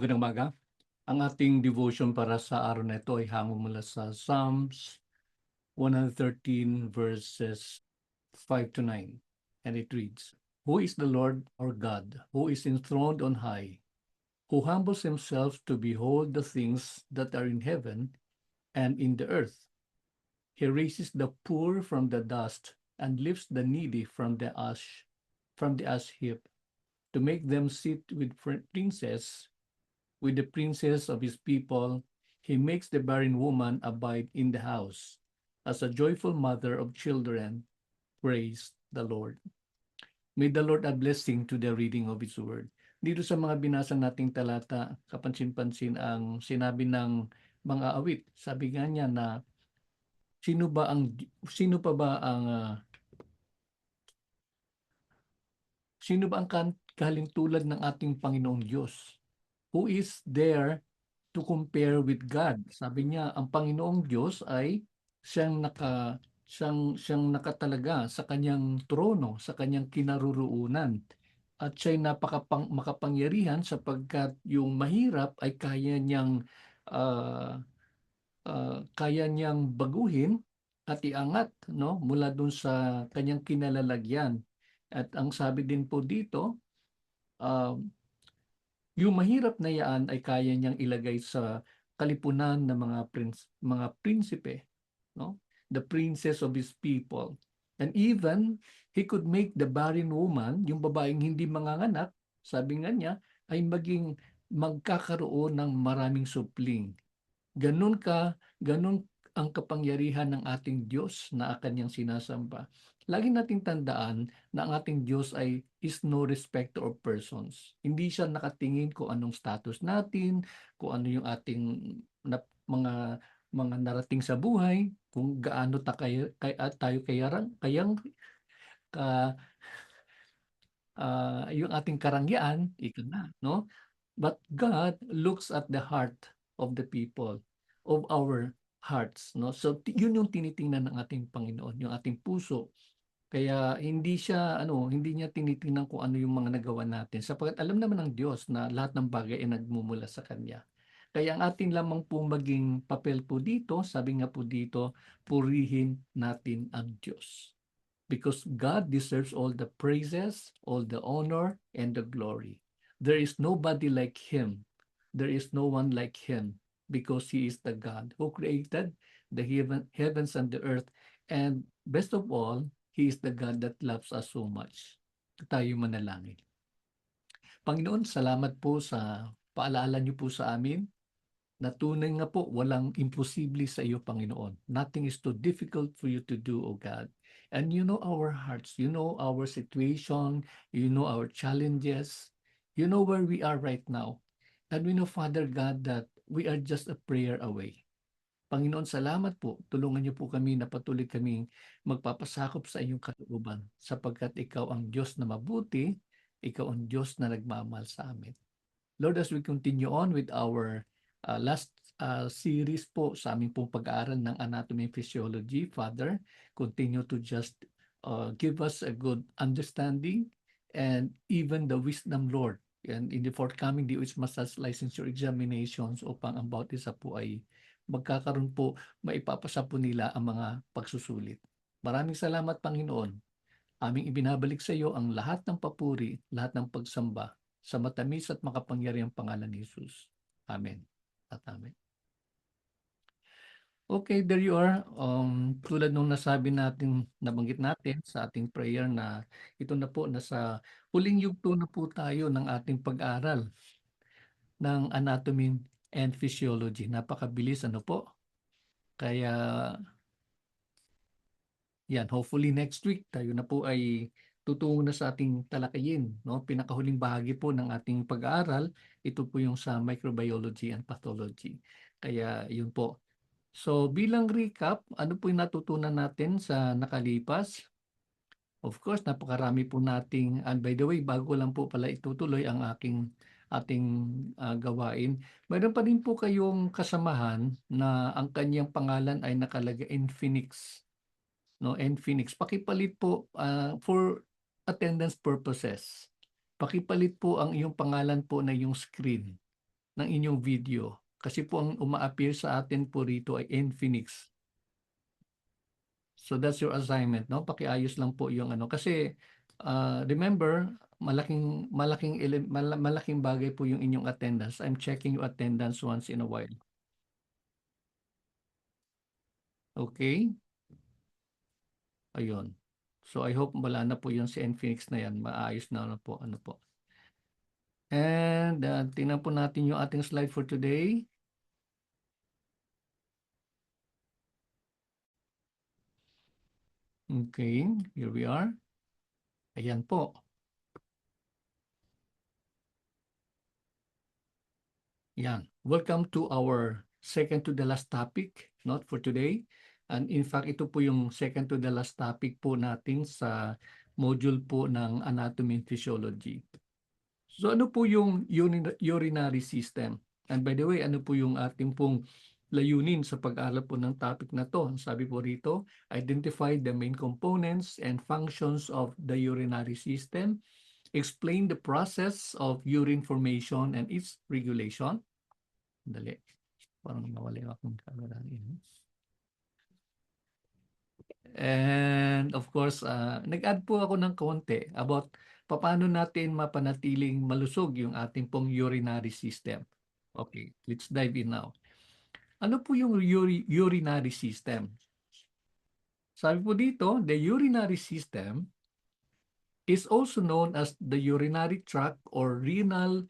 Magandang umaga. Ang ating devotion para sa araw na ito ay hango mula sa Psalms 113 verses 5 to 9. And it reads, Who is the Lord our God, who is enthroned on high, who humbles himself to behold the things that are in heaven and in the earth? He raises the poor from the dust and lifts the needy from the ash heap, to make them sit with princes, with the princes of his people. He makes the barren woman abide in the house. As a joyful mother of children, praise the Lord. May the Lord add blessing to the reading of His Word. Dito sa mga binasa nating talata, kapansin-pansin ang sinabi ng mga awit. Sabi nga niya na sino ba ang sino pa ba ang sino ba ang kahalintulad ng ating Panginoong Diyos? Who is there to compare with God? Sabi niya, ang Panginoong Diyos ay siyang nakatalaga sa kanyang trono, sa kanyang kinaroroonan. At siya'y makapangyarihan sapagkat yung mahirap ay ah, kaya niyang baguhin at iangat, no, mula dun sa kanyang kinalalagyan. At ang sabi din po dito, uh, yung mahirap na yaan ay kaya niyang ilagay sa kalipunan ng mga prinsipe, no? The princess of his people. And even he could make the barren woman, yung babaeng hindi manganganak, sabi nga niya, ay magkakaroon ng maraming supling. Ganun ang kapangyarihan ng ating Diyos na kanyang sinasamba. Lagi nating tandaan na ang ating Diyos ay is no respecter of persons. Hindi siya nakatingin kung anong status natin, kung ano yung ating mga narating sa buhay, kung gaano tayo kayang ka, yung ating karangyaan, ika na, no? But God looks at the heart of the people, of our hearts, no? So yun yung tinitingnan ng ating Panginoon, yung ating puso. Kaya hindi niya tinitingnan kung ano yung mga nagawa natin sapagkat alam naman ng Diyos na lahat ng bagay ay nagmumula sa Kanya. Kaya ang ating lamang po maging papel po dito, sabi nga po dito, purihin natin ang Diyos. Because God deserves all the praises, all the honor, and the glory. There is nobody like Him. There is no one like Him because He is the God who created the heavens and the earth. And best of all, He is the God that loves us so much. Tayo manalangin. Panginoon, salamat po sa paalala niyo po sa amin na tunay nga po walang imposible sa iyo, Panginoon. Nothing is too difficult for you to do, O God. And you know our hearts, you know our situation, you know our challenges, you know where we are right now. And we know, Father God, that we are just a prayer away. Panginoon, salamat po. Tulungan niyo po kami na patuloy kaming magpapasakop sa inyong kalooban sapagkat ikaw ang Diyos na mabuti, ikaw ang Diyos na nagmamahal sa amin. Lord, as we continue on with our last series po sa aming pong pag-aaral ng anatomy and physiology, Father, continue to just give us a good understanding and even the wisdom, Lord. And in the forthcoming DOH Massage Licensure Examinations upang ang bawat isa po ay magkakaroon po, maipapasa po nila ang mga pagsusulit. Maraming salamat, Panginoon. Aming ibinabalik sa iyo ang lahat ng papuri, lahat ng pagsamba sa matamis at makapangyarihang pangalan ni Jesus. Amen at amen. Okay, there you are. Tulad nung nabanggit natin sa ating prayer na ito na po, nasa huling yugto na po tayo ng ating pag-aral ng anatomy and physiology. Napakabilis, ano po? Kaya yan, hopefully next week tayo na po ay tutungo na sa ating talakayin, no? Pinakahuling bahagi po ng ating pag-aaral, ito po yung sa microbiology and pathology. Kaya yun po. So bilang recap, ano po yung natutunan natin sa nakalipas? Of course, napakarami po nating, and by the way, bago lang po pala itutuloy ang ating gawain, mayroon pa rin po kayong kasamahan na ang kanyang pangalan ay nakalagay in Phoenix, no, and Phoenix. Pakipalit po for attendance purposes. Pakipalit po ang iyong pangalan po na yung screen. ng inyong video. Kasi po ang uma-appear sa atin po rito ay NPHENIX. So that's your assignment, no? Pakiayos lang po yung ano kasi remember malaking bagay po yung inyong attendance. I'm checking your attendance once in a while. Okay? Ayun. So I hope wala na po yung si NPHENIX na yan. Maayos na po ano po. And tingnan po natin yung ating slide for today. Okay, here we are. Ayan po. Yan. Welcome to our second to the last topic, not for today. And in fact, ito po yung second to the last topic po natin sa module po ng Anatomy and Physiology. So ano po yung urinary system? And by the way, ano po yung ating pong layunin sa pag-aaral po ng topic na to? Sabi po rito, identify the main components and functions of the urinary system, explain the process of urine formation and its regulation. Dali. Parang nawala yung akong camera. And of course, nag-add po ako ng konti about paano natin mapanatiling malusog yung ating pong urinary system. Okay, let's dive in now. Ano po yung urinary system? Sabi po dito, the urinary system is also known as the urinary tract or renal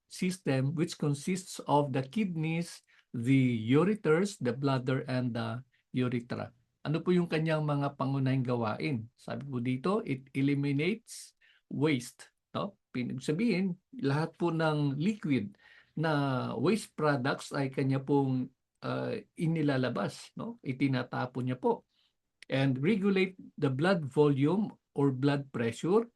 system, which consists of the kidneys, the ureters, the bladder, and the urethra. Ano po yung kanyang mga pangunahing gawain? Sabi po dito, it eliminates waste. No? Sabihin, lahat po ng liquid na waste products ay kanya pong inilalabas. No? Itinatapon niya po and regulate the blood volume or blood pressure,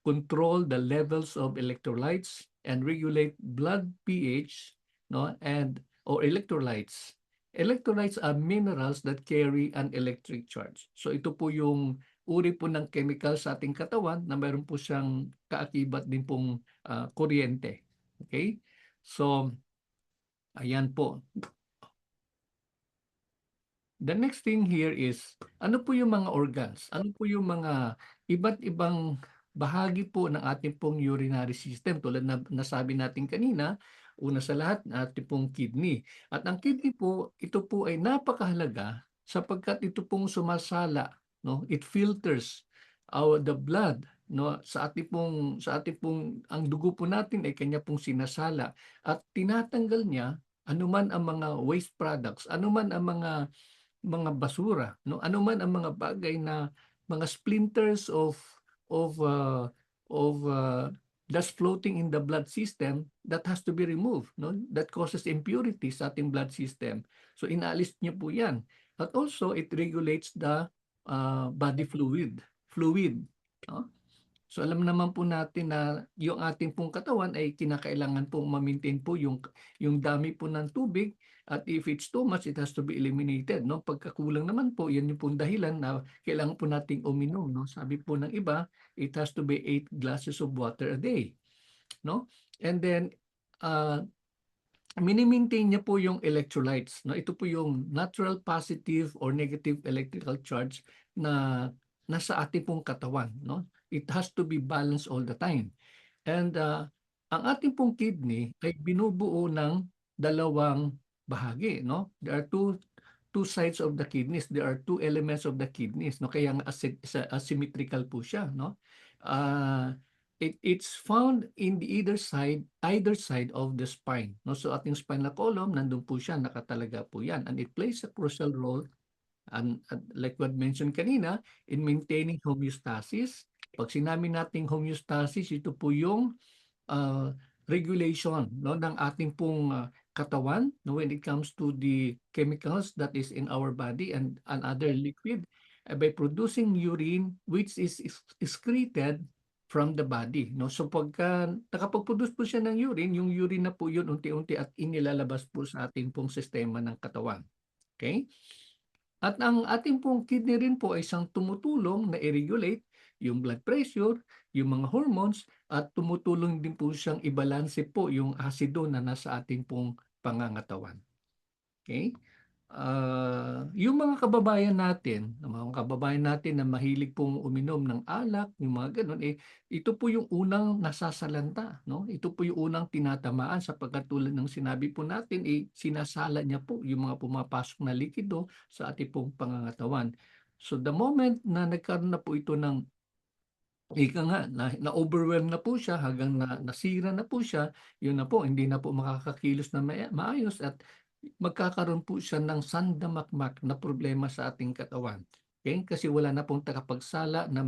control the levels of electrolytes, and regulate blood pH, no, and or electrolytes. Electrolytes are minerals that carry an electric charge. So ito po yung uri po ng chemical sa ating katawan na mayroon po siyang kaakibat din pong kuryente. Okay? So, ayan po. The next thing here is, ano po yung mga organs? Ano po yung mga iba't ibang bahagi po ng ating pong urinary system tulad na nasabi natin kanina, una sa lahat, ating pong kidney. At ang kidney po, ito po ay napakahalaga sapagkat ito pong sumasala, no? It filters the blood, no? Sa ating pong ang dugo po natin ay kanya pong sinasala at tinatanggal niya anuman ang mga waste products, anuman ang mga basura, no? Ano man ang mga bagay na mga splinters of dust floating in the blood system that has to be removed, no? That causes impurities sa ating blood system. So inaalis niyo po 'yan. But also it regulates the body fluid, no? So alam naman po natin na yung ating pong katawan ay kinakailangan pong ma-maintain po yung dami po ng tubig at if it's too much, it has to be eliminated. No? Pagkakulang naman po, yan yung pong dahilan na kailangan po nating uminom. No? Sabi po ng iba, it has to be 8 glasses of water a day. No? And then, mini-maintain niya po yung electrolytes. No? Ito po yung natural positive or negative electrical charge na nasa ating pong katawan. No? It has to be balanced all the time. And ang ating pong kidney ay binubuo ng dalawang bahagi. No? There are two sides of the kidneys. There are two elements of the kidneys. No? Kaya asymmetrical po siya. No? It's found in the either side of the spine. No? So ating spinal column, nandun po siya, nakatalaga po yan. And it plays a crucial role, and like what mentioned kanina, in maintaining homeostasis. Pag sinabi nating homeostasis, ito po yung regulation, no, ng ating pong katawan, no, when it comes to the chemicals that is in our body and other liquid by producing urine which is excreted from the body. No? So pagka nakapag-produce po siya ng urine, yung urine na po yun unti-unti at inilalabas po sa ating pong sistema ng katawan. Okay? At ang ating pong kidney rin po ay isang tumutulong na i-regulate yung blood pressure, yung mga hormones at tumutulong din po siyang ibalanse po yung asido na nasa ating pong pangangatawan. Okay? Yung mga kababayan natin na mahilig pong uminom ng alak, yung mga gano'n, ito po yung unang nasasalanta, 'no? Ito po yung unang tinatamaan sapagkat tulad ng sinabi po natin, sinasala niya po yung mga pumapasok na likido sa ating pong pangangatawan. So, the moment na nagkaroon na po ito ng ika nga na-overwhelm na po siya hanggang nasira na po siya, yun na po hindi na po makakakilos na maayos at magkakaroon po siya ng sandamakmak na problema sa ating katawan. Okay? Kasi wala na pong tagapagsala ng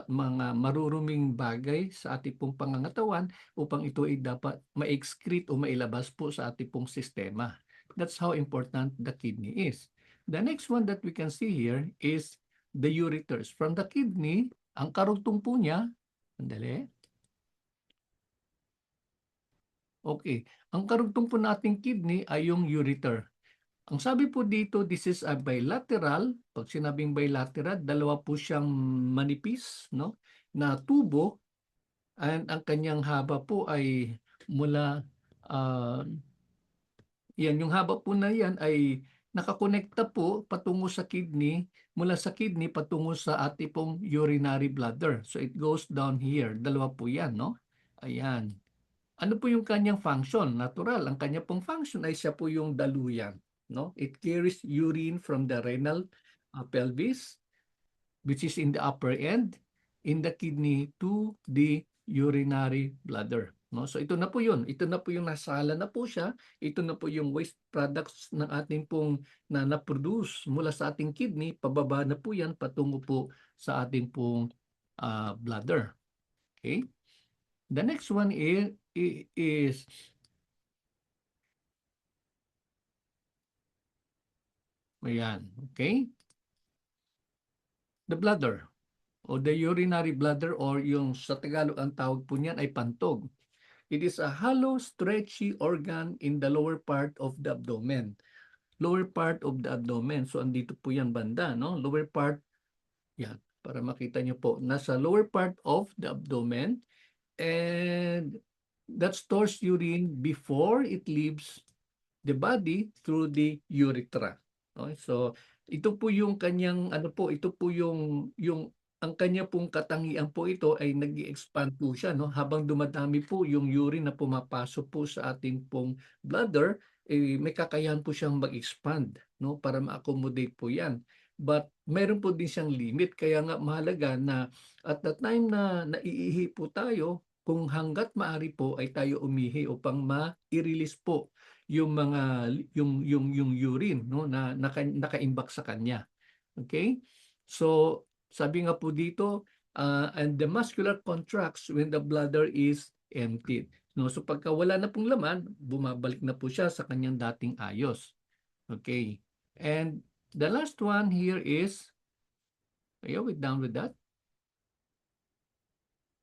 mga maruruming bagay sa ating pong pangangatawan upang ito ay dapat ma-excrete o mailabas po sa ating pong sistema. That's how important the kidney is. The next one that we can see here is the ureters. From the kidney, ang karugtong po niya, sandali. Okay. Ang karugtong po nating kidney ay yung ureter. Ang sabi po dito, this is a bilateral. Pag sinabing bilateral, dalawa po siyang manipis, no, na tubo, and ang kanyang haba po ay mula, ah, yan, yung haba po na yan ay nakakonekta po patungo sa kidney, mula sa kidney patungo sa ating pong urinary bladder. So it goes down here. Dalawa po yan, no? Ayan. Ano po yung kanyang function? Natural, ang kanya pong function ay siya po yung daluyan, no? It carries urine from the renal pelvis, which is in the upper end, in the kidney to the urinary bladder. No? So ito na po yun. Ito na po yung nasala na po siya. Ito na po yung waste products ng ating pong na-produce mula sa ating kidney. Pababa na po yan patungo po sa ating pong bladder. Okay? The next one is ayan. Okay? The bladder o the urinary bladder or yung sa Tagalog ang tawag po niyan ay pantog. It is a hollow, stretchy organ in the lower part of the abdomen. Lower part of the abdomen. So, andito po yan banda, no? Lower part, yan. Para makita nyo po. Nasa lower part of the abdomen. And that stores urine before it leaves the body through the urethra. Okay? So, ito po yung kanyang ano po, ito po yung ang kanya pong katangian po ito ay nag-expand po siya, no, habang dumadami po yung urine na pumapasok po sa ating pong bladder, may kakayahan po siyang mag-expand, no, para ma-accommodate po 'yan. But meron po din siyang limit, kaya nga mahalaga na at the time na naiihi po tayo, kung hangga't maaari po ay tayo umihi upang ma-i-release po yung mga yung urine, no, na nakaimbak sa kanya. Okay? So, sabi nga po dito, and the muscular contracts when the bladder is emptied. No, so pagka wala na pong laman, bumabalik na po siya sa kanyang dating ayos. Okay. And the last one here is, are you down with that?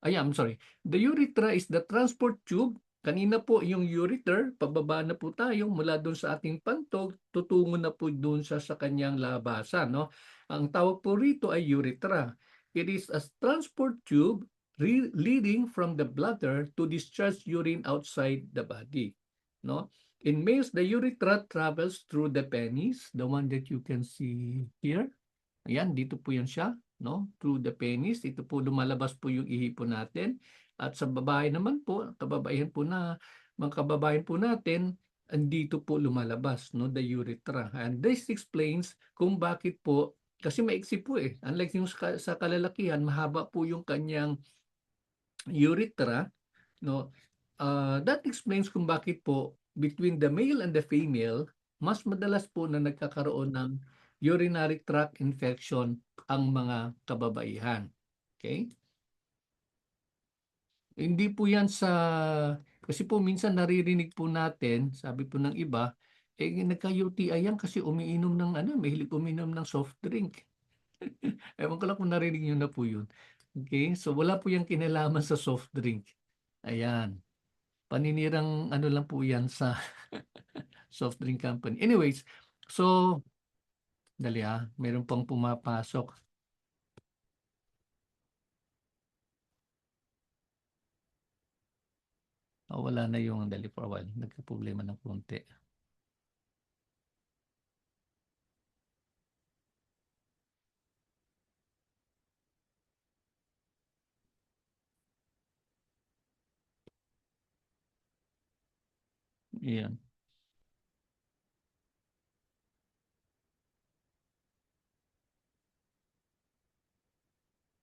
I'm sorry. The urethra is the transport tube. Kanina po yung ureter, pababa na po tayo mula doon sa ating pantog, tutungo na po doon sa kanyang labasan. No? Ang tawag po rito ay urethra. It is a transport tube leading from the bladder to discharge urine outside the body. No? In males, the urethra travels through the penis, the one that you can see here. Ayan, dito po yan siya, no? Through the penis, ito po lumalabas po yung ihi po natin. At sa babae naman po, mga kababayan po natin, andito po lumalabas, no? The urethra. And this explains kung bakit po, kasi maiksi po eh. Unlike yung sa kalalakihan, mahaba po yung kanyang urethra, no? That explains kung bakit po between the male and the female, mas madalas po na nagkakaroon ng urinary tract infection ang mga kababaihan. Okay? Hindi po yan kasi po minsan naririnig po natin, sabi po ng iba, nagka-UTI yan kasi umiinom ng mahilig uminom ng soft drink. Ewan ko lang kung narinig niyo na po yun. Okay? So wala po yung kinalaman sa soft drink. Ayan. Paninirang ano lang po yan sa soft drink company. Anyways, so dali meron pang pumapasok. Wala na yung dali for a while, nagkaproblema ng konti. Iyan.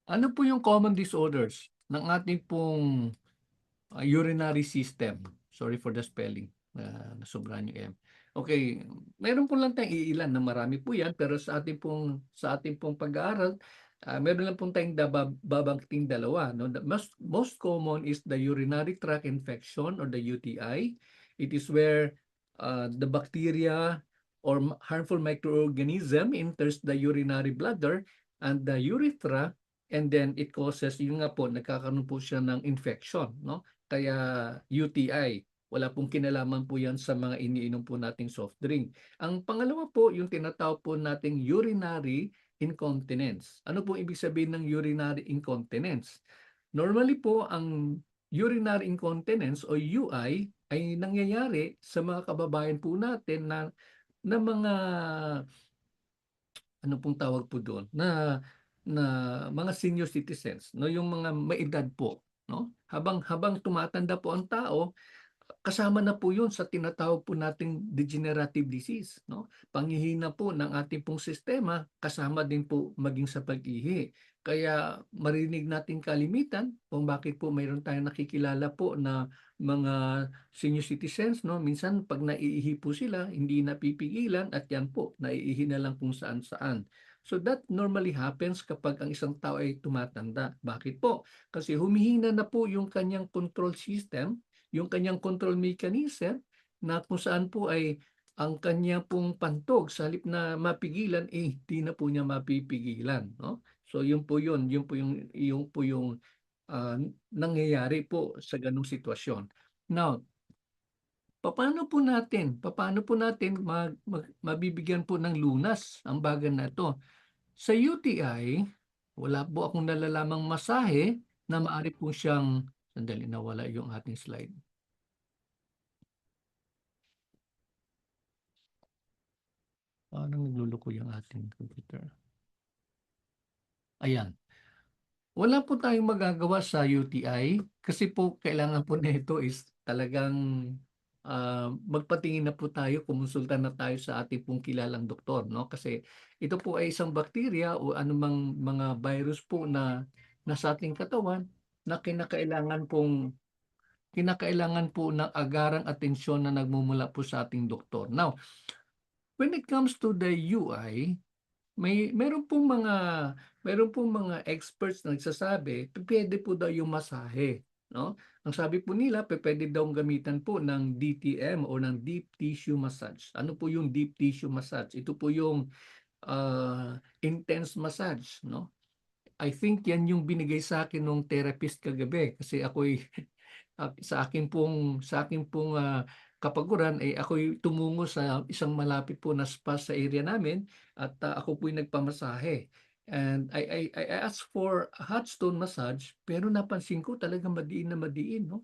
Ano po yung common disorders ng ating pong urinary system. Sorry for the spelling, nasobrahan yung M. Okay, meron po lang tayong iilan na marami po yan, pero sa ating pong pag-aaral, meron lang po tayong babanggiting dalawa. No? The most common is the urinary tract infection or the UTI. It is where the bacteria or harmful microorganism enters the urinary bladder and the urethra, and then it causes, yung nga po, nagkakaroon po siya ng infection, no? Kaya UTI, wala pong kinalaman po yan sa mga iniinom po nating soft drink. Ang pangalawa po, yung tinatawag po nating urinary incontinence. Ano po ibig sabihin ng urinary incontinence? Normally po, ang urinary incontinence o UI ay nangyayari sa mga kababayan po natin na mga, ano pong tawag po doon, na mga senior citizens, no, yung mga may edad po, no? Habang tumatanda po ang tao, kasama na po 'yun sa tinatawag po nating degenerative disease, no? Panghihina po ng ating pong sistema, kasama din po maging sa pag-ihi. Kaya marinig natin kalimitan kung bakit po mayroon tayong nakikilala po na mga senior citizens, no? Minsan 'pag naiihi po sila, hindi napipigilan at 'yan po, naiihi na lang kung saan-saan. So that normally happens kapag ang isang tao ay tumatanda. Bakit po? Kasi humihina na po yung kanyang control system, yung kanyang control mechanism, na kung saan po ay ang kanya pong pantog sa halip na mapigilan, hindi na po niya mapipigilan, no? So yun po yung ah, nangyayari po sa ganung sitwasyon. Now, papaano po natin mabibigyan po ng lunas ang bagay na ito? Sa UTI, wala po akong nalalamang masahe na maaari po siyang, sandali, nawala yung ating slide. Parang nagluluko yung ating computer. Ayan. Wala po tayong magagawa sa UTI kasi po kailangan po nito is talagang magpatingin na po tayo, kumonsulta na tayo sa ating pong kilalang doktor, no? Kasi ito po ay isang bakterya o anumang mga virus po na nasa ating katawan na kinakailangan po ng agarang atensyon na nagmumula po sa ating doktor. Now, when it comes to the UI, meron pong mga experts na nagsasabi, puwede po daw yung masahe, no? Ang sabi po nila, puwede daw gamitan po ng DTM o ng deep tissue massage. Ano po yung deep tissue massage? Ito po yung intense massage, no? I think yan yung binigay sa akin nung therapist kagabi kasi ako'y sa akin pong kapaguran, ako'y tumungo sa isang malapit po na spa sa area namin at ako po'y nagpamasahe. And I asked for a hot stone massage, pero napansin ko talagang madiin na madiin, no?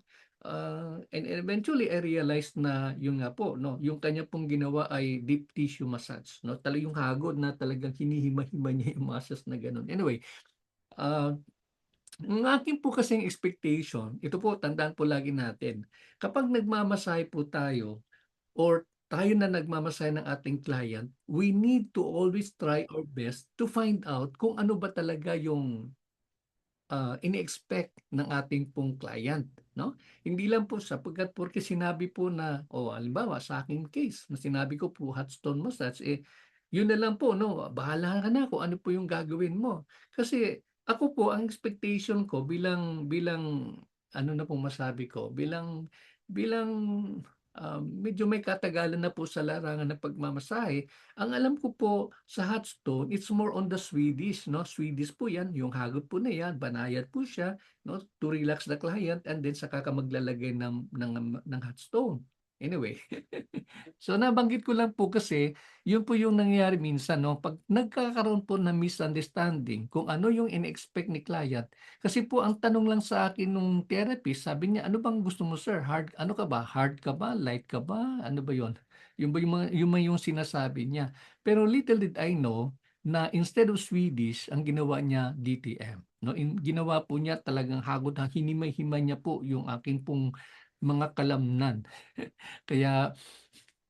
And eventually I realized na yun nga po, no, yung kanya pong ginawa ay deep tissue massage, no? Yung hagod na talagang hinihima-hima niya yung muscles na gano'n. Anyway, ah ang akin po kasing expectation, ito po tandaan po lagi natin, kapag nagmamasahe po tayo or tayo na nagmamasahe ng ating client, we need to always try our best to find out kung ano ba talaga yung ini-expect ng ating pong client, no? Hindi lang po sapagkat porke sinabi po na, o halimbawa sa aking case na sinabi ko po hot stone massage, yun na lang po, no, bahala ka na kung ano po yung gagawin mo. Kasi ako po ang expectation ko bilang ano na pong masabi ko, bilang medyo may katagalan na po sa larangan ng pagmamasahe. Ang alam ko po sa hot stone, it's more on the Swedish, no? Swedish po 'yan, yung hagod po na 'yan, banayad po siya, no? To relax the client and then saka ka maglalagay ng hot stone. Anyway, so nabanggit ko lang po kasi yun po yung nangyayari minsan 'no, 'pag nagkakaroon po ng misunderstanding kung ano yung in-expect ni client. Kasi po ang tanong lang sa akin nung therapist sabi niya, "Ano bang gusto mo sir, ano ka ba, hard ka ba, light ka ba, ano ba yun?" Yun ba yung sinasabi niya. Pero little did I know na instead of Swedish ang ginawa niya DTM 'no, ginawa po niya talagang hagod, hinimay-himay niya po yung akin pong mga kalamnan. Kaya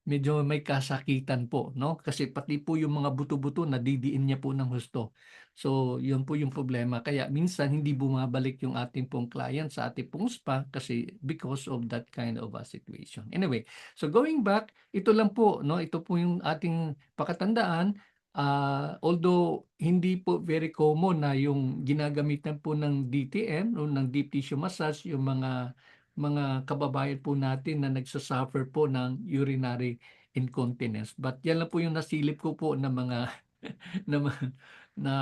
medyo may kasakitan po 'no, kasi pati po yung mga buto-buto nadidiin niya po ng husto. So, yun po yung problema kaya minsan hindi bumabalik yung ating pong client sa ating pong spa kasi because of that kind of a situation. Anyway, so going back, ito lang po 'no, ito po yung ating pakatandaan, although hindi po very common na yung ginagamitan po ng DTM o ng deep tissue massage yung mga kababayan po natin na nagsa-suffer po ng urinary incontinence. But yan lang po yung nasilip ko po na mga na na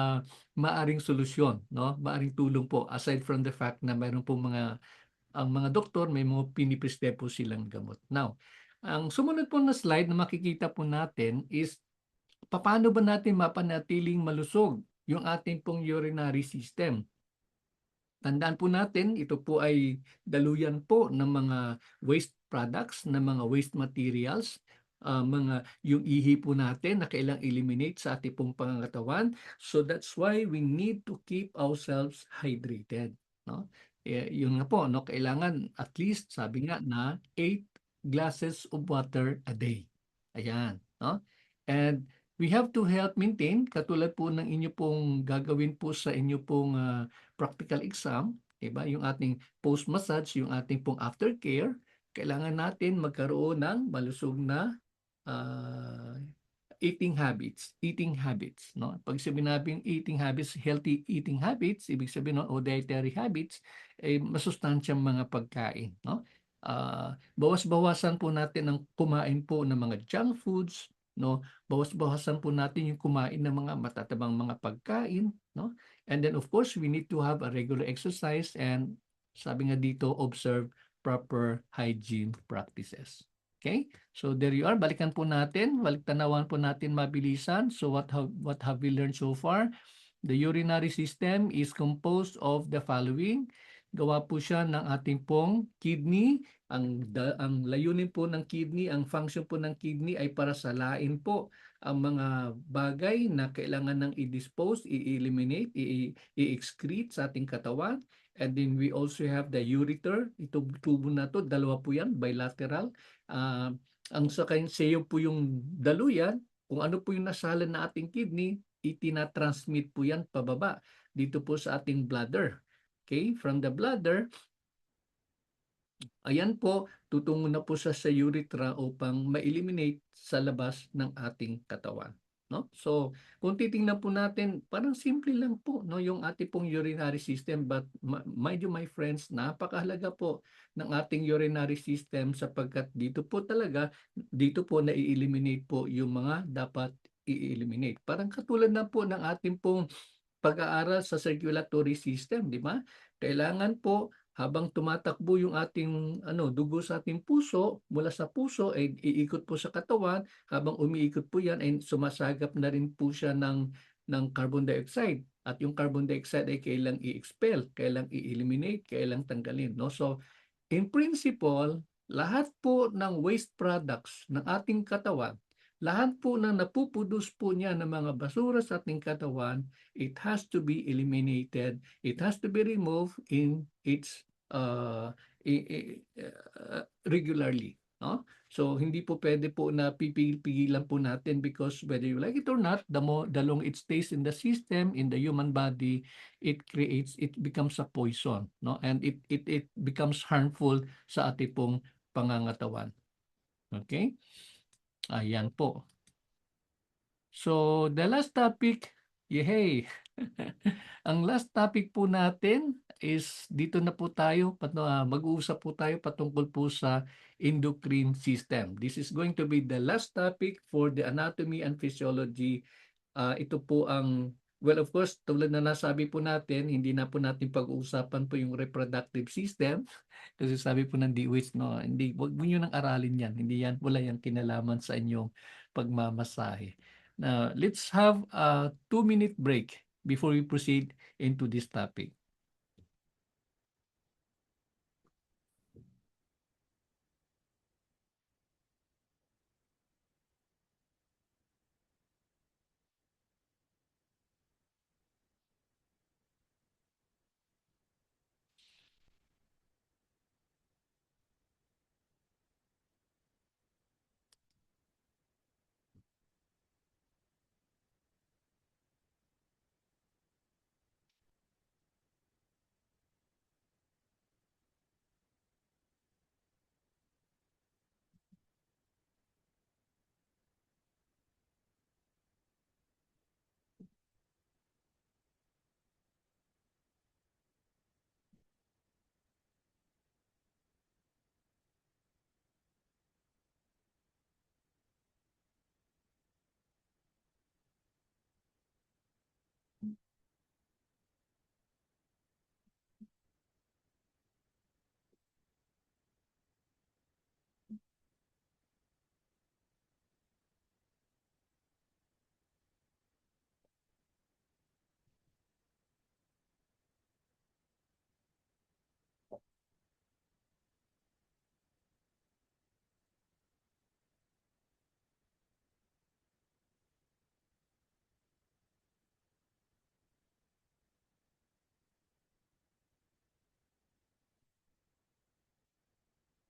maaring solusyon 'no, maaring tulong po aside from the fact na mayroon pong ang mga doktor may mga piniprescribe po silang gamot. Now, ang sumunod po na slide na makikita po natin is papaano ba natin mapanatiling malusog yung ating pong urinary system. Tandaan po natin, ito po ay daluyan po ng mga waste products, ng mga waste materials, yung ihi po natin na kailang eliminate sa ating pong pangangatawan. So that's why we need to keep ourselves hydrated. No? Yun nga po, no? Kailangan at least, sabi nga na 8 glasses of water a day. Ayan. No? And we have to help maintain, katulad po ng inyo pong gagawin po sa inyo pong practical exam, 'di ba? Yung ating post-massage, yung ating pong aftercare, kailangan natin magkaroon ng malusog na ah, eating habits, no? Pag sinabing eating habits, healthy eating habits, ibig sabihin no, o dietary habits, masustansyang mga pagkain, no? Bawas-bawasan po natin ang kumain po ng mga junk foods, no? Bawas-bawasan po natin yung kumain ng mga matatabang mga pagkain, no? And then of course, we need to have a regular exercise and sabi nga dito, observe proper hygiene practices. Okay? So there you are. Balikan po natin. Balik-tanawan po natin mabilisan. So what have we learned so far? The urinary system is composed of the following. Gawa po siya ng ating pong kidney. Ang layunin po ng kidney, ang function po ng kidney ay para salain po ang mga bagay na kailangan ng i-dispose, i-eliminate, i-excrete sa ating katawan. And then we also have the ureter. Itong tubo na to, dalawa po yan, bilateral. Uh, ang sa sayo po yung daluyan, kung ano po yung nasalan na ating kidney, itina-transmit po yan pababa dito po sa ating bladder. Okay? From the bladder, ayan po, tutungo na po sa urethra upang ma-eliminate sa labas ng ating katawan. No? So, kung titingnan po natin, parang simple lang po no, yung ating pong urinary system. But mind you my friends, napakahalaga po ng ating urinary system sapagkat dito po talaga, dito po na-eliminate po yung mga dapat i-eliminate. Parang katulad na po ng ating pong pag-aaral sa circulatory system, di ba? Kailangan po habang tumatakbo yung ating dugo sa ating puso, mula sa puso ay iikot po sa katawan, habang umiikot po yan ay sumasagap na rin po siya ng carbon dioxide. At yung carbon dioxide ay kailang i-expel, kailang i-eliminate, kailang tanggalin, no? So, in principle, lahat po ng waste products ng ating katawan, lahat po ng napuproduce po niya ng mga basura sa ating katawan, it has to be eliminated, it has to be removed in its regularly. No? So, hindi po pwede po na pipigil-pigilan po natin because whether you like it or not, the long it stays in the system, in the human body, it becomes a poison. No? And it becomes harmful sa ating pong pangangatawan. Okay? Ayan po. So, the last topic, yehey! Ang last topic po natin is dito na po tayo, mag-uusap po tayo patungkol po sa endocrine system. This is going to be the last topic for the anatomy and physiology. Ito po ang Well, of course, tulad na nasabi po natin, hindi na po natin pag-uusapan po yung reproductive system. Kasi sabi po ng DOH, no, hindi, wag niyo nang aralin yan. Hindi yan, wala yang kinalaman sa inyong pagmamasahe. Now, let's have a 2-minute break before we proceed into this topic.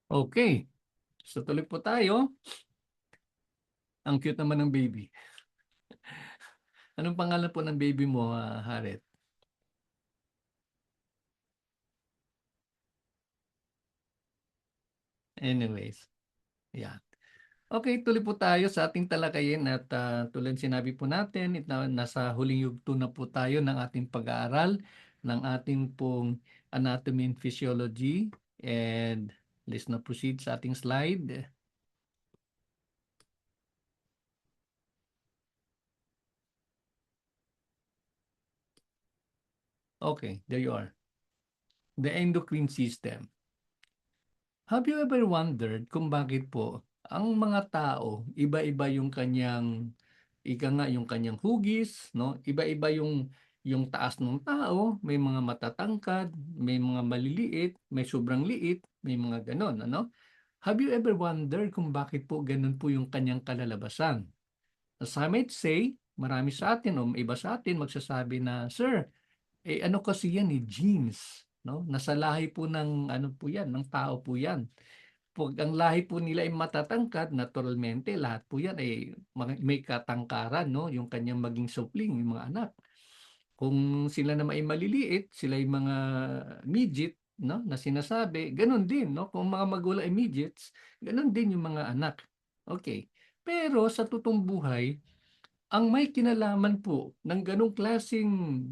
Okay, so tuloy po tayo. Ang cute naman ng baby. Anong pangalan po ng baby mo, Haret? Anyways, yeah. Okay, tuloy po tayo sa ating talakayin at tulad sinabi po natin, nasa huling yugto na po tayo ng ating pag-aaral ng ating pong anatomy and physiology. And let's na proceed sa ating slide. Okay, there you are. The endocrine system. Have you ever wondered kung bakit po ang mga tao, iba-iba yung kanyang, ika nga, yung kanyang hugis, no? Iba-iba yung taas ng tao, may mga matatangkad, may mga maliliit, may sobrang liit, may mga ganon, ano? Have you ever wondered kung bakit po ganun po yung kanyang kalalabasan? Some might say, marami sa atin o iba sa atin magsasabi na, Sir, ano kasi yan genes, no? Nasa lahi po ng ano po yan, ng tao po yan. Pag ang lahi po nila ay matatangkad, naturalmente lahat po yan ay may katangkaran, no? Yung kanyang maging supling, yung mga anak. Kung sila naman ay maliliit, sila ay mga midget, no? Na sinasabi, ganun din, no? Kung mga magulang ay midgets, ganun din yung mga anak. Okay. Pero sa totoong buhay, ang may kinalaman po ng ganong klasing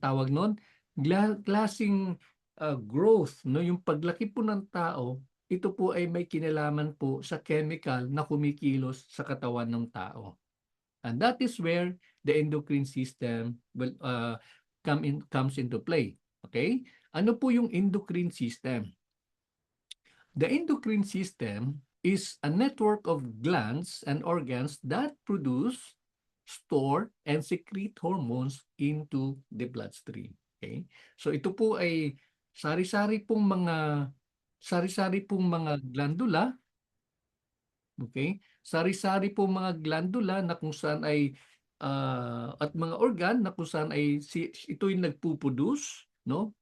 tawag nun, klasing growth, no, yung paglaki po ng tao, ito po ay may kinalaman po sa chemical na kumikilos sa katawan ng tao. And that is where the endocrine system will comes into play. Okay? Ano po yung endocrine system? The endocrine system is a network of glands and organs that produce, store, and secrete hormones into the bloodstream. Okay? So ito po ay sari-sari pong mga glandula, okay? Sari-sari pong mga glandula na kung saan ay at mga organ na kung saan ay ito'y nagpuproduce, no?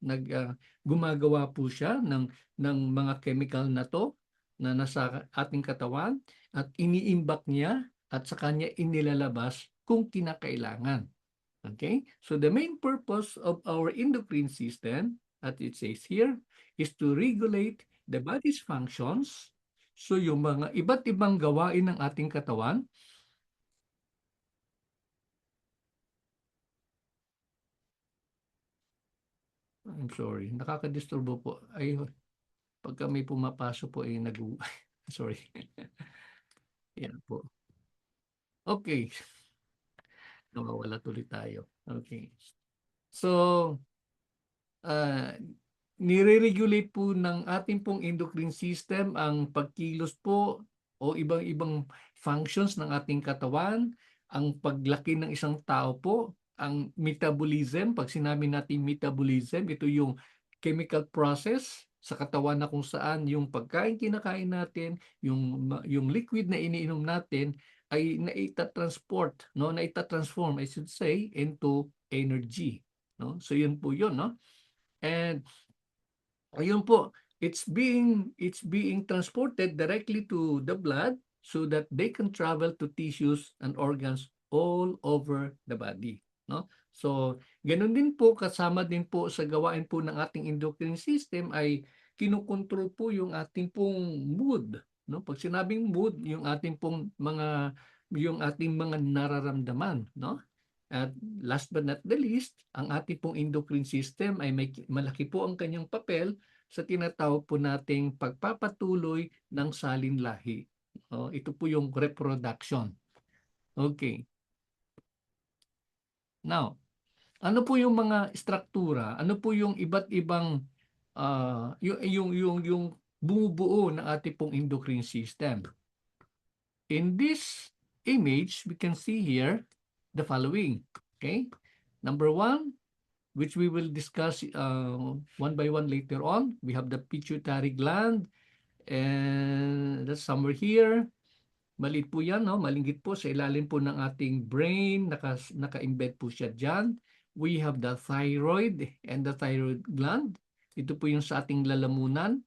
Gumagawa po siya ng mga chemical na to na nasa ating katawan at iniimbak niya at sa kanya inilalabas kung kinakailangan. Okay? So the main purpose of our endocrine system, as it says here, is to regulate the body's functions. So yung mga iba't ibang gawain ng ating katawan, I'm sorry, nakakadisturbo po. Ay, pagka may pumapasok po ay sorry. Yan po. Okay. nawawala tuloy tayo. Okay. So, ah, nire-regulate po ng ating pong endocrine system ang pagkilos po o ibang-ibang functions ng ating katawan, ang paglaki ng isang tao po, ang metabolism. Pag sinabi natin metabolism, ito yung chemical process sa katawan na kung saan yung pagkain kinakain natin, yung liquid na iniinom natin ay naita-transport, no, naita-transform, I should say, into energy, no? So yun po yun, no? And ayun po, it's being transported directly to the blood so that they can travel to tissues and organs all over the body, no? So, ganoon din po, kasama din po sa gawain po ng ating endocrine system ay kinokontrol po yung ating pong mood, no? Pag sinabing mood, yung ating mga nararamdaman, no? At last but not the least, ang ating pong endocrine system ay malaki po ang kanyang papel sa tinatawag po nating pagpapatuloy ng salinlahi. Ito po yung reproduction. Okay. Now, ano po yung mga struktura? Ano po yung iba't ibang yung bumubuo ng ating pong endocrine system? In this image, we can see here the following. Okay? Number one, which we will discuss one by one later on. We have the pituitary gland, and that's somewhere here. Maliit po yan, no? Malingkit po sa ilalim po ng ating brain. Naka-embed po siya dyan. We have the thyroid and the thyroid gland. Ito po yung sa ating lalamunan.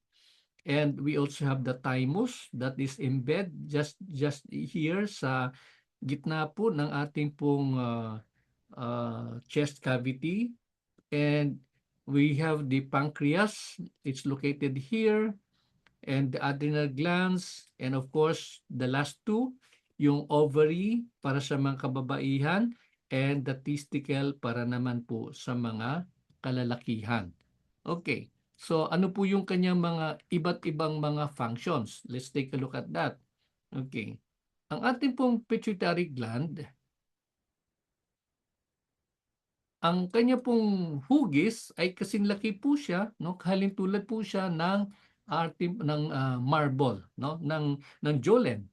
And we also have the thymus that is embed just here sa gitna po ng ating pong chest cavity. And we have the pancreas. It's located here, and the adrenal glands, and of course the last two, yung ovary para sa mga kababaihan, and the testicle para naman po sa mga kalalakihan. Okay, so ano po yung kanyang mga iba't ibang mga functions? Let's take a look at that. Okay, ang ating pong pituitary gland, ang kanya pong hugis ay kasing laki po siya, no? Halintulad po siya ng marble, no? Ng Jolene.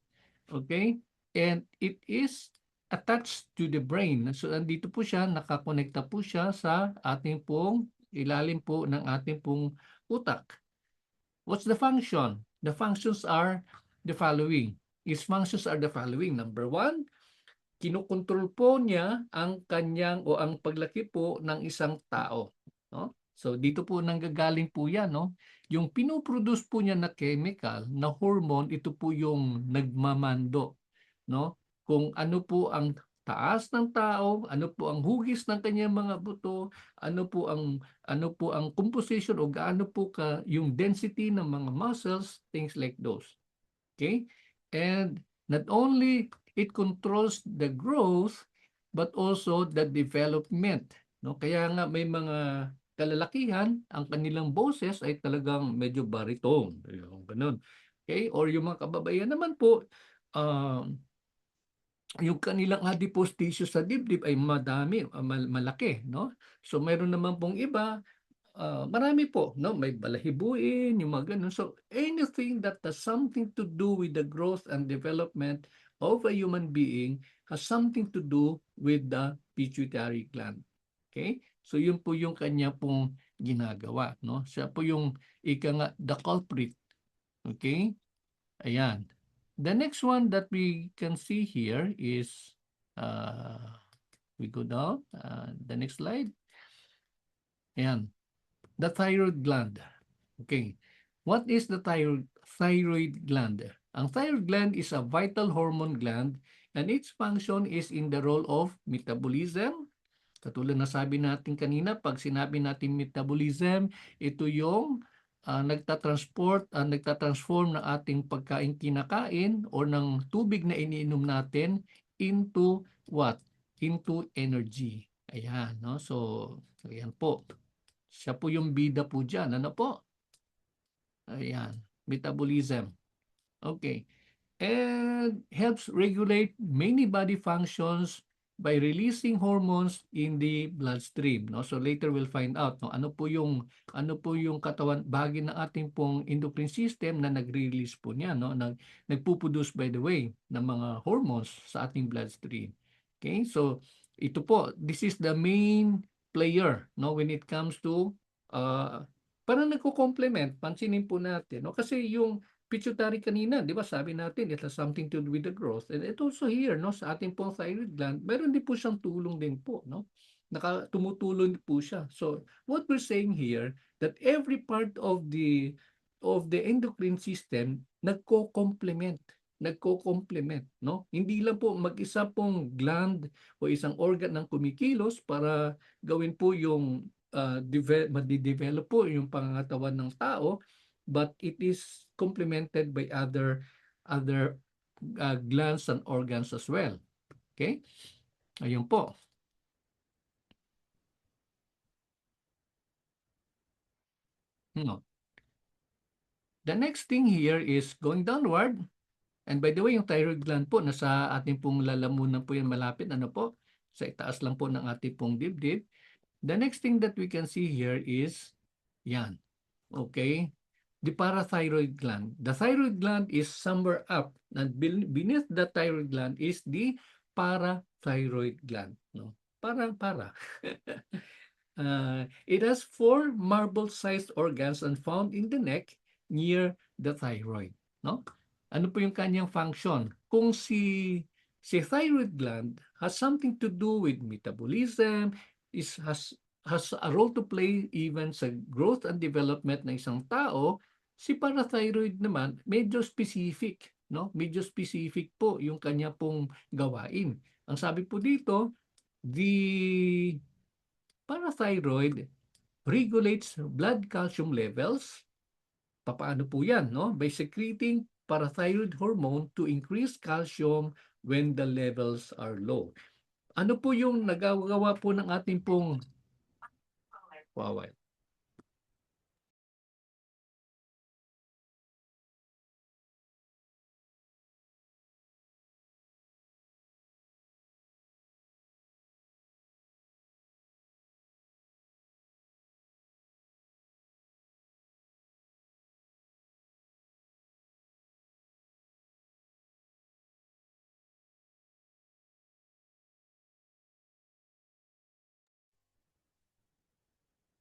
Okay? And it is attached to the brain. So andito po siya, nakakonekta po siya sa ating pong ilalim po ng ating pong utak. What's the function? The functions are the following. Its functions are the following. Number one, kinokontrol po niya ang kanyang o ang paglaki po ng isang tao, no? So dito po nanggagaling po 'yan, no? Yung pinoproduce po niya na chemical, na hormone, ito po yung nagmamando, no? Kung ano po ang taas ng tao, ano po ang hugis ng kanyang mga buto, ano po ang composition o gaano po ka yung density ng mga muscles, things like those. Okay? And not only it controls the growth, but also the development. No? Kaya nga may mga kalalakihan, ang kanilang boses ay talagang medyo baritone. Yung ganun. Okay? Or yung mga kababaihan naman po, um, yung kanilang adipose tissue sa dibdib ay madami, malaki, no? So mayroon naman pong iba, marami po, no? May balahibuin, yung mga ganun. So anything that has something to do with the growth and development of a human being has something to do with the pituitary gland. Okay? So yun po yung kanya pong ginagawa, no? Siya po yung ika nga the culprit. Okay? Ayan. The next one that we can see here is, we go down, the next slide. Ayan. The thyroid gland. Okay. What is the thyroid gland? Ang thyroid gland is a vital hormone gland, and its function is in the role of metabolism. Katulad na sabi natin kanina, pag sinabi natin metabolism, ito yung nagtatransform ng ating pagkain kinakain o ng tubig na iniinom natin into what? Into energy. Ayan, no? So, ayan po. Siya po yung bida po dyan. Ano po? Ayan, metabolism. Okay. And helps regulate many body functions by releasing hormones in the bloodstream, no? So later we'll find out, no, ano po yung katawan bahagi ng ating pong endocrine system na nagre-release po niya, no? Nagpo-produce, by the way, ng mga hormones sa ating bloodstream. Okay? So ito po, this is the main player, no, when it comes to parang nagko-complement, pansinin po natin, no? Kasi yung pituitary kanina, di ba sabi natin, it has something to do with the growth. And it also here, no, sa ating pong thyroid gland, meron din po siyang tulong din po, no? Tumutulong po siya. So, what we're saying here, that every part of the endocrine system nagko-complement, no? Hindi lang po mag-isa pong gland o isang organ ng kumikilos para gawin po yung madi-develop po yung pangangatawan ng tao, but it is complemented by other glands and organs as well. Okay? Ayun po. No. The next thing here is going downward. And by the way, yung thyroid gland po, nasa ating pong lalamunan po yan malapit. Ano po? Sa itaas lang po ng ating pong dibdib. The next thing that we can see here is yan. Okay? The parathyroid gland. The thyroid gland is somewhere up. And beneath the thyroid gland is the parathyroid gland. No? Para. It has four marble-sized organs and found in the neck near the thyroid. No? Ano po yung kanyang function? Kung si thyroid gland has something to do with metabolism, has a role to play even sa growth and development ng isang tao, si parathyroid naman medyo specific, no? Medyo specific po yung kanya pong gawain. Ang sabi po dito, the parathyroid regulates blood calcium levels. Papaano po yan? No? By secreting parathyroid hormone to increase calcium when the levels are low. Ano po yung nagagawa po ng ating pong wow,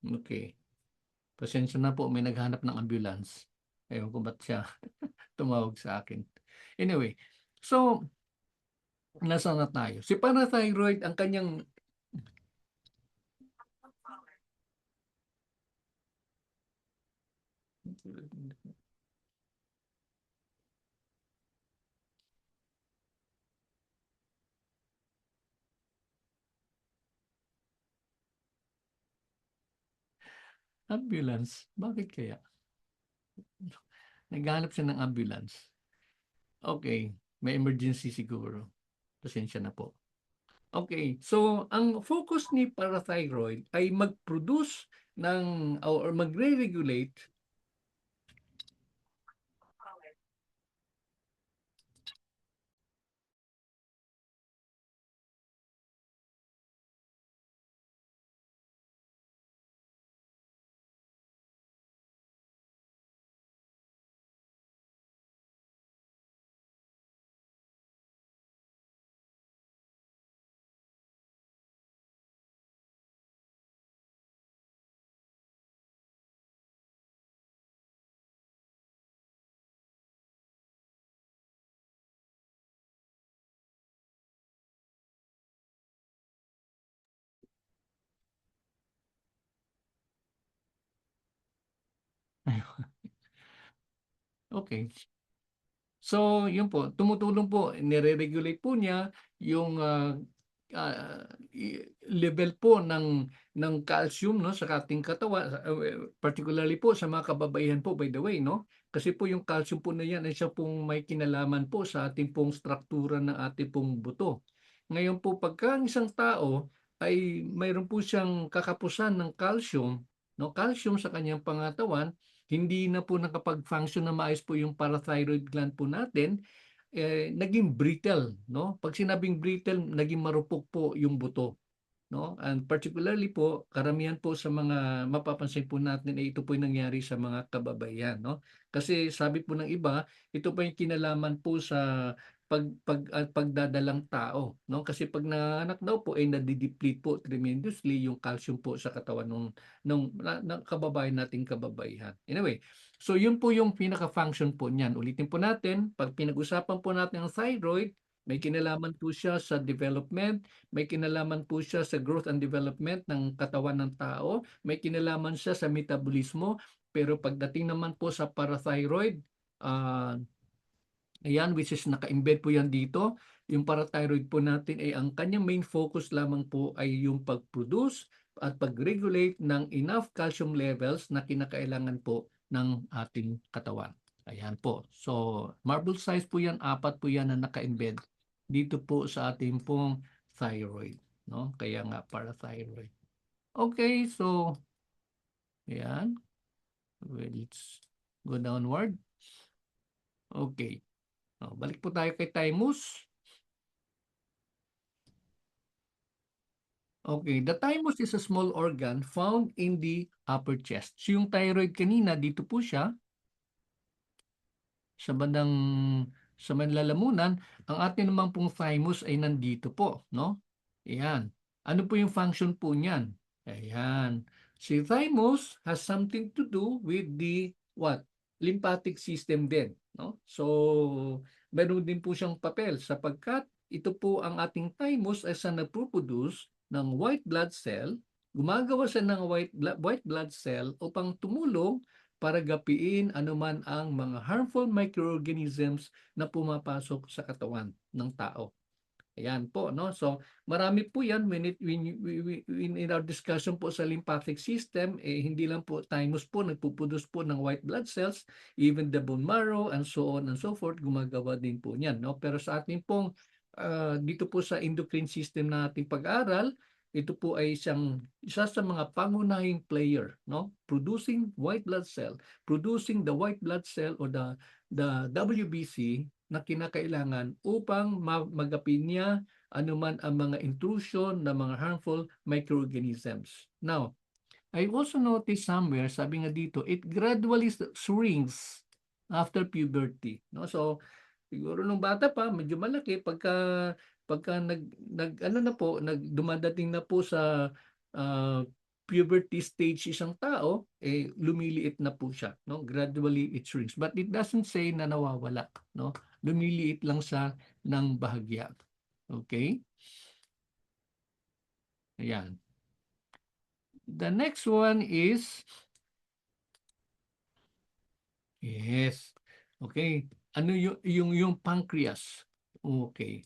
okay. Pasensya na po, may naghanap ng ambulance. Ewan ko ba't siya tumawag sa akin. Anyway, so nasa na tayo? Si parathyroid, ang kanyang ambulance. Bakit kaya? Naghahanap siya ng ambulance. Okay, may emergency siguro. Pasensya na po. Okay, so ang focus ni parathyroid ay mag-produce ng or magre-regulate. Okay. So, yun po, tumutulong po, nire-regulate po niya yung level po ng calcium, no, sa ating katawan, particularly po sa mga kababaihan po, by the way, no? Kasi po yung calcium po na yan ay siya pong may kinalaman po sa ating pong struktura ng ating pong buto. Ngayon po, pagka ang isang tao ay mayroon po siyang kakapusan ng calcium, no, calcium sa kanyang pangatawan, hindi na po nakapag-function na maayos po yung parathyroid gland po natin, naging brittle, no? Pag sinabing brittle, naging marupok po yung buto, no? And particularly po, karamihan po sa mga mapapansin po natin ay ito po yung nangyari sa mga kababayan, no? Kasi sabi po ng iba, ito pa yung kinalaman po sa pagdadalang tao, no? Kasi pag nanganak daw po ay nadideplete po tremendously yung calcium po sa katawan ng kababayan nating kababaihan. Anyway, so yun po yung pinaka-function po niyan. Ulitin po natin, pag pinag-usapan po natin ang thyroid, may kinalaman po siya sa development, may kinalaman po siya sa growth and development ng katawan ng tao, may kinalaman siya sa metabolismo, pero pagdating naman po sa parathyroid, ah, ayan, which is naka-embed po yan dito. Yung parathyroid po natin ay ang kanyang main focus lamang po ay yung pag-produce at pag-regulate ng enough calcium levels na kinakailangan po ng ating katawan. Ayan po. So, marble size po yan, 4 po yan na naka-embed dito po sa ating pong thyroid. No? Kaya nga parathyroid. Okay, so, ayan. Let's go downward. Okay. Balik po tayo kay thymus. Okay, the thymus is a small organ found in the upper chest. So yung thyroid kanina, dito po siya sa bandang sa manlalamunan, ang atin naman pong thymus ay nandito po, no? Ayan. Ano po yung function po niyan? Ayan. Si thymus has something to do with the what? Lymphatic system din, no? So, meron din po siyang papel sapagkat ito po ang ating thymus ay sa nagpo-produce ng white blood cell, gumagawa siya ng white blood cell upang tumulong para gapiin anuman ang mga harmful microorganisms na pumapasok sa katawan ng tao. Ayan po, no? So, marami po yan in our discussion po sa lymphatic system, hindi lang po thymus po, nagpuproduce po ng white blood cells, even the bone marrow and so on and so forth, gumagawa din po niyan, no? Pero sa ating pong, dito po sa endocrine system na ating pag-aaral, ito po ay isa sa mga pangunahing player, no? Producing white blood cell, producing the white blood cell or the WBC na kinakailangan upang magapi niya anuman ang mga intrusion ng mga harmful microorganisms. Now, I also noticed somewhere, sabi nga dito, it gradually shrinks after puberty. No? So, siguro nung bata pa, medyo malaki, pagka ano na po, dumadating na po sa uh, puberty stage isang tao, lumiliit na po siya, no? Gradually it shrinks. But it doesn't say na nawawala, no? Lumiliit lang siya ng bahagya. Okay? Ayan. The next one is, yes. Okay. Ano yung pancreas? Okay.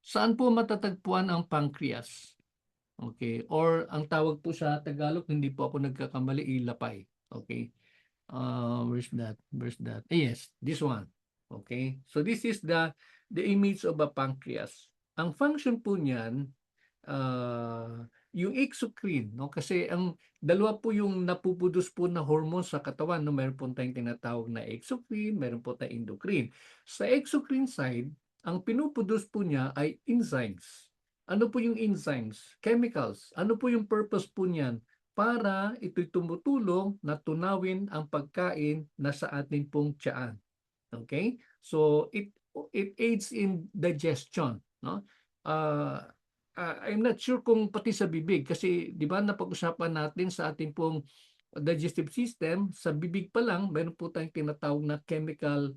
Saan po matatagpuan ang pancreas? Okay. Or ang tawag po sa Tagalog, hindi po ako nagkakamali, ilapay. Okay. Where's that? Where's that? Yes, this one. Okay. So this is the image of a pancreas. Ang function po niyan, yung exocrine, no? Kasi ang dalawa po yung napupudus po na hormone sa katawan, no? Meron po tayong tinatawag na exocrine, meron po tayong endocrine. Sa exocrine side, ang pinupudus po niya ay enzymes. Ano po yung enzymes? Chemicals. Ano po yung purpose po niyan? Para ito'y tumutulong na tunawin ang pagkain na sa ating pong tiyan. Okay? So it aids in digestion, no? Uh, I'm not sure kung pati sa bibig kasi 'di ba napag-usapan natin sa ating pong digestive system, sa bibig pa lang meron po tayong tinatawag na chemical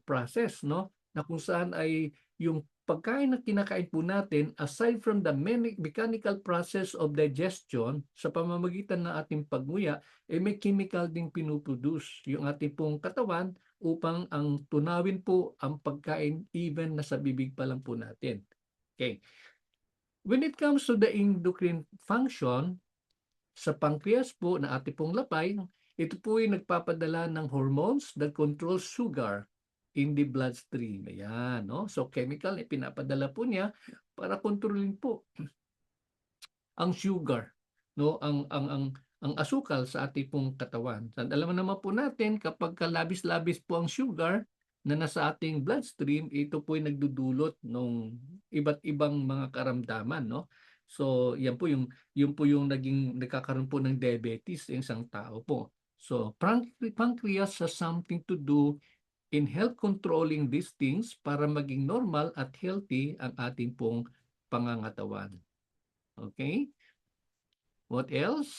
process, no? Na kung saan ay yung pagkain na kinakain po natin, aside from the mechanical process of digestion sa pamamagitan ng ating pagnguya, may chemical ding pinuproduce yung ating pong katawan upang ang tunawin po ang pagkain even na sa bibig pa lang po natin. Okay. When it comes to the endocrine function, sa pancreas po na ating pong lapay, ito po ay nagpapadala ng hormones that control sugar in the bloodstream. Ayan, no? So chemical, pinapadala po niya para kontrolin po ang sugar, no? Ang asukal sa ating pong katawan. Alam naman po natin kapag labis-labis po ang sugar, na nasa ating bloodstream, ito po ay nagdudulot ng iba't ibang mga karamdaman, no? So, yun po yung nagkakaroon po ng diabetes ng isang tao po. So, pancreas has something to do in health controlling these things para maging normal at healthy ang ating pong pangangatawan. Okay? What else?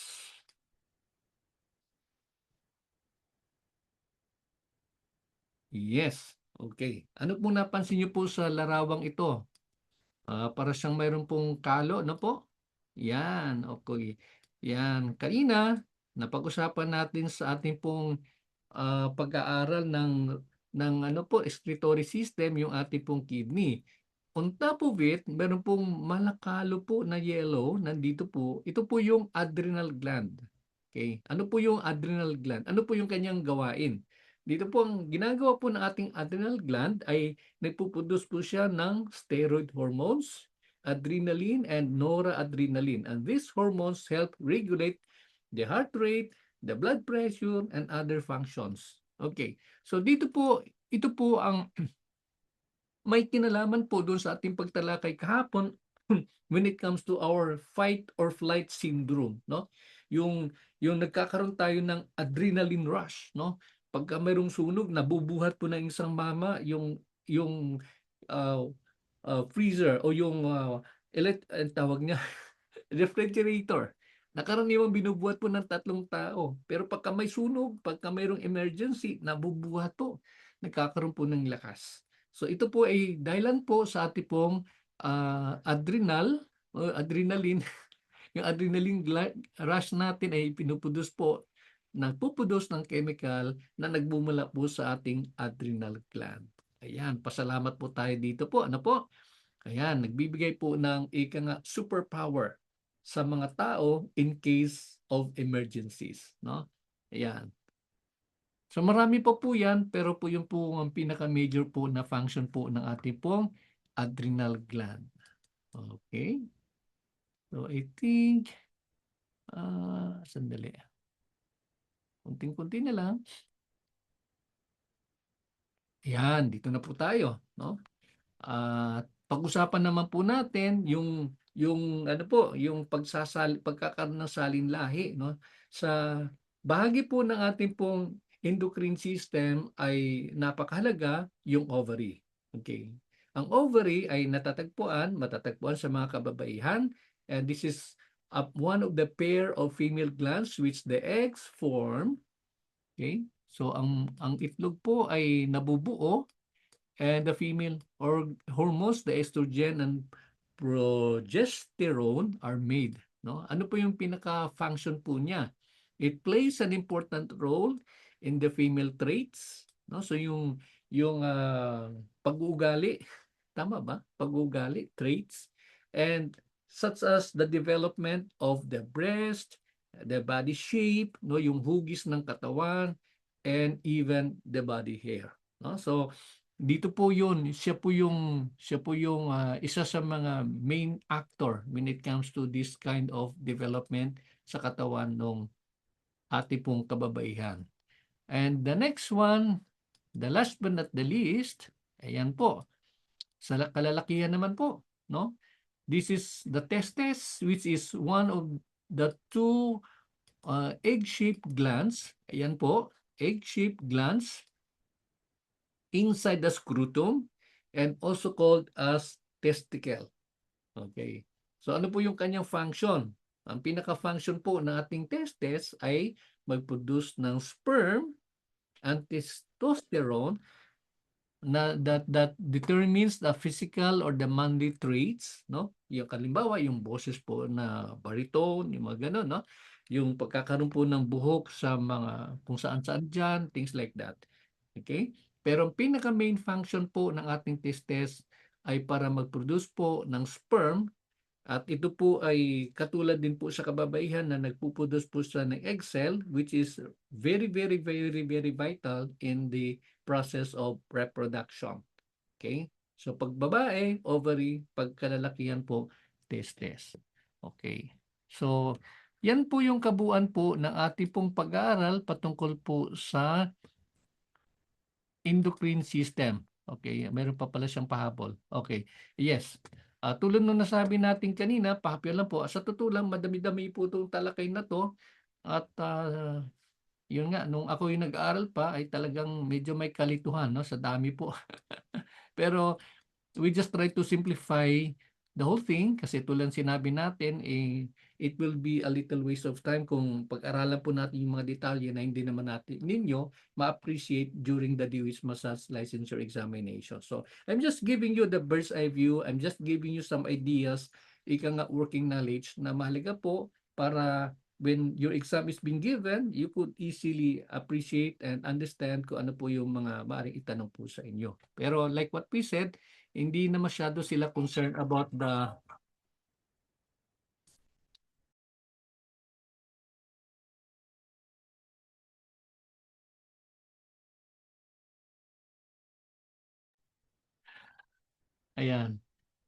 Yes. Okay. Ano pong napansin niyo po sa larawang ito? Para siyang mayroon pong kalo, no po? Yan, okay. Yan. Kanina, napag-usapan natin sa ating pong pag-aaral ng ano po, excretory system, yung ating pong kidney. On top of it, meron pong malakalo po na yellow, nandito po. Ito po yung adrenal gland. Okay? Ano po yung adrenal gland? Ano po yung kanyang gawain? Dito po ang ginagawa po ng ating adrenal gland ay nagpuproduce po siya ng steroid hormones, adrenaline, and noradrenaline. And these hormones help regulate the heart rate, the blood pressure, and other functions. Okay. So dito po, ito po ang may kinalaman po doon sa ating pagtalakay kahapon when it comes to our fight or flight syndrome, no? Yung nagkakaroon tayo ng adrenaline rush, no? Pagka mayroong sunog, nabubuhat po ng isang mama yung uh, freezer o yung tawag niya refrigerator. Nakaraniwang binubuhat po ng 3 tao. Pero pagka may sunog, pagka mayroong emergency, nabubuhat po. Nagkakaroon po ng lakas. So ito po ay dahilan po sa ating pong adrenal o adrenaline. Yung adrenaline rush natin ay pinuproduce po, nagpuproduce ng chemical na nagmumula po sa ating adrenal gland. Ayan, pasalamat po tayo dito po. Ano po? Ayan, nagbibigay po ng ika nga superpower sa mga tao in case of emergencies, no? Ayan. So marami pa po 'yan, pero po yung po ang pinaka-major po na function po ng ating pong adrenal gland. Okay? So I think sandali. Konting-konti na lang. Ayan, dito na po tayo, no? At pag-usapan naman po natin yung ano po, yung pagkakaroon ng salinlahi, no? Sa bahagi po ng ating pong endocrine system ay napakahalaga yung ovary. Okay. Ang ovary ay matatagpuan sa mga kababaihan, and this is one of the pair of female glands which the eggs form. Okay? So ang itlog po ay nabubuo, and the female hormones, the estrogen and progesterone are made. No? Ano po yung pinaka-function po niya? It plays an important role in the female traits. No? So yung pag-uugali, tama ba? Pag-uugali, traits, and such as the development of the breast, the body shape, no, yung hugis ng katawan, and even the body hair. No? So dito po yun, siya po yung isa sa mga main actor when it comes to this kind of development sa katawan ng ating pong kababaihan. And the next one, the last but not the least, ayan po, sa kalalakihan naman po, no? This is the testes, which is one of the two egg-shaped glands. Ayan po, egg-shaped glands inside the scrotum and also called as testicle. Okay. So ano po yung kanyang function? Ang pinaka-function po ng ating testes ay mag-produce ng sperm and testosterone na that determines the physical or the manly traits, no? Yung kalimbawa, yung boses po na baritone, yung mga ganun, no? Yung pagkakaroon po ng buhok sa mga kung saan-saan diyan, things like that. Okay? Pero ang pinaka main function po ng ating testes ay para mag-produce po ng sperm, at ito po ay katulad din po sa kababaihan na nagpuproduce po siya ng egg cell, which is very, very, very, very vital in the process of reproduction. Okay? So pag babae, ovary, pag kalalakihan po, testes. Okay. So yan po yung kabuuan po ng ating pong pag-aaral patungkol po sa endocrine system. Okay, meron pa pala siyang pahabol. Okay, yes. Tulad nung nasabi natin kanina, pahapyaw lang po. Sa totoo lang, madami-dami po itong talakay na to. At yun nga, nung ako yung nag-aaral pa, ay talagang medyo may kalituhan, no? Sa dami po. Pero we just try to simplify the whole thing kasi tulad sinabi natin, it will be a little waste of time kung pag-aralan po natin yung mga detalye na hindi naman natin ninyo ma-appreciate during the DOH Massage Licensure Examination. So, I'm just giving you the bird's eye view. I'm just giving you some ideas, ika nga working knowledge na mahalaga po para when your exam is being given, you could easily appreciate and understand kung ano po yung mga maaaring itanong po sa inyo. Pero like what we said, hindi na masyado sila concerned about the ayan,